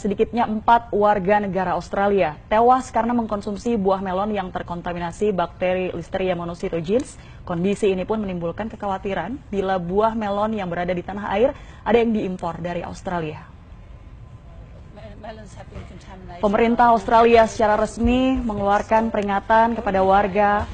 sedikitnya 4 warga negara Australia tewas karena mengkonsumsi buah melon yang terkontaminasi bakteri Listeria monocytogenes. Kondisi ini pun menimbulkan kekhawatiran bila buah melon yang berada di tanah air ada yang diimpor dari Australia. Pemerintah Australia secara resmi mengeluarkan peringatan kepada warga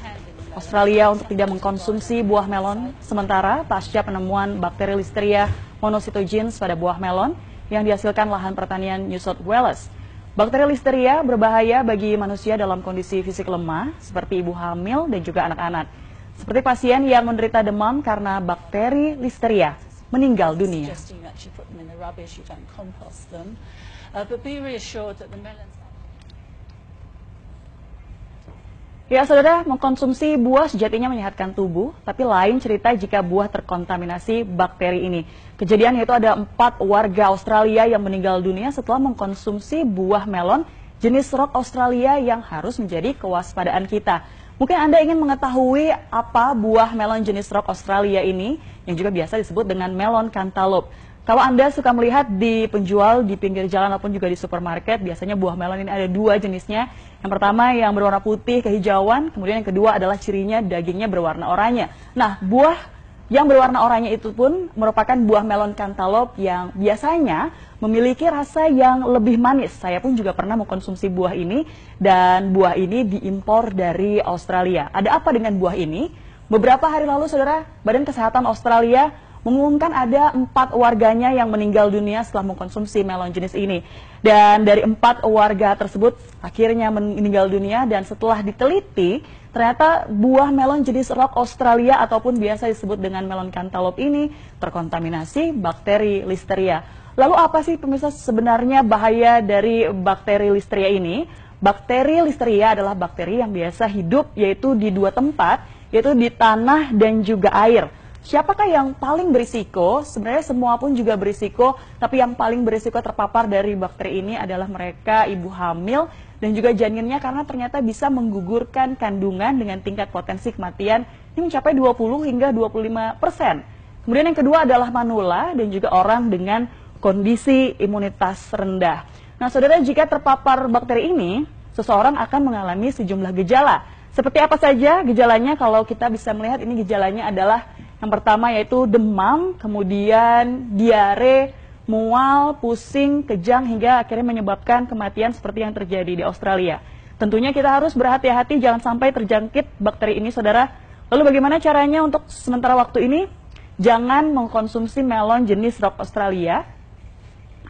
Australia untuk tidak mengkonsumsi buah melon sementara pasca penemuan bakteri Listeria monocytogenes pada buah melon yang dihasilkan lahan pertanian New South Wales. Bakteri Listeria berbahaya bagi manusia dalam kondisi fisik lemah seperti ibu hamil dan juga anak-anak. Seperti pasien yang menderita demam karena bakteri Listeria meninggal dunia. Ya, saudara, mengkonsumsi buah sejatinya menyehatkan tubuh, tapi lain cerita jika buah terkontaminasi bakteri ini. Kejadian yaitu ada 4 warga Australia yang meninggal dunia setelah mengkonsumsi buah melon jenis Rock Australia yang harus menjadi kewaspadaan kita. Mungkin Anda ingin mengetahui apa buah melon jenis Rock Australia ini, yang juga biasa disebut dengan melon cantaloupe. Kalau Anda suka melihat di penjual di pinggir jalan ataupun juga di supermarket, biasanya buah melon ini ada 2 jenisnya. Yang pertama yang berwarna putih kehijauan, kemudian yang kedua adalah cirinya dagingnya berwarna oranye. Nah, buah yang berwarna oranye itu pun merupakan buah melon cantaloupe yang biasanya memiliki rasa yang lebih manis. Saya pun juga pernah mengkonsumsi buah ini dan buah ini diimpor dari Australia. Ada apa dengan buah ini? Beberapa hari lalu, saudara, Badan Kesehatan Australia mengumumkan ada 4 warganya yang meninggal dunia setelah mengkonsumsi melon jenis ini. Dan dari 4 warga tersebut akhirnya meninggal dunia dan setelah diteliti, ternyata buah melon jenis Rock Australia ataupun biasa disebut dengan melon cantaloupe ini terkontaminasi bakteri Listeria. Lalu apa sih pemirsa sebenarnya bahaya dari bakteri Listeria ini? Bakteri Listeria adalah bakteri yang biasa hidup yaitu di 2 tempat, yaitu di tanah dan juga air. Siapakah yang paling berisiko? Sebenarnya semua pun juga berisiko, tapi yang paling berisiko terpapar dari bakteri ini adalah mereka ibu hamil dan juga janinnya karena ternyata bisa menggugurkan kandungan dengan tingkat potensi kematian ini mencapai 20 hingga 25%. Kemudian yang kedua adalah manula dan juga orang dengan kondisi imunitas rendah. Nah, saudara, jika terpapar bakteri ini, seseorang akan mengalami sejumlah gejala. Seperti apa saja gejalanya? Kalau kita bisa melihat ini gejalanya adalah yang pertama yaitu demam, kemudian diare, mual, pusing, kejang hingga akhirnya menyebabkan kematian seperti yang terjadi di Australia. Tentunya kita harus berhati-hati jangan sampai terjangkit bakteri ini, saudara. Lalu bagaimana caranya untuk sementara waktu ini? Jangan mengkonsumsi melon jenis Rock Australia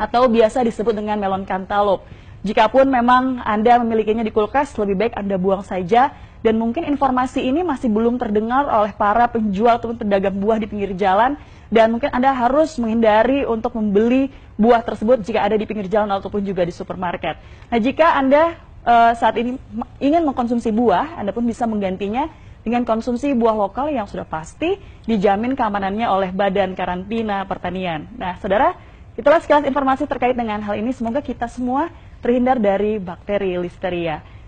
atau biasa disebut dengan melon cantaloupe. Jikapun memang Anda memilikinya di kulkas, lebih baik Anda buang saja. Dan mungkin informasi ini masih belum terdengar oleh para penjual ataupun pedagang buah di pinggir jalan. Dan mungkin Anda harus menghindari untuk membeli buah tersebut jika ada di pinggir jalan ataupun juga di supermarket. Nah, jika Anda saat ini ingin mengkonsumsi buah, Anda pun bisa menggantinya dengan konsumsi buah lokal yang sudah pasti dijamin keamanannya oleh Badan Karantina Pertanian. Nah, saudara, itulah sekilas informasi terkait dengan hal ini. Semoga kita semua terhindar dari bakteri Listeria.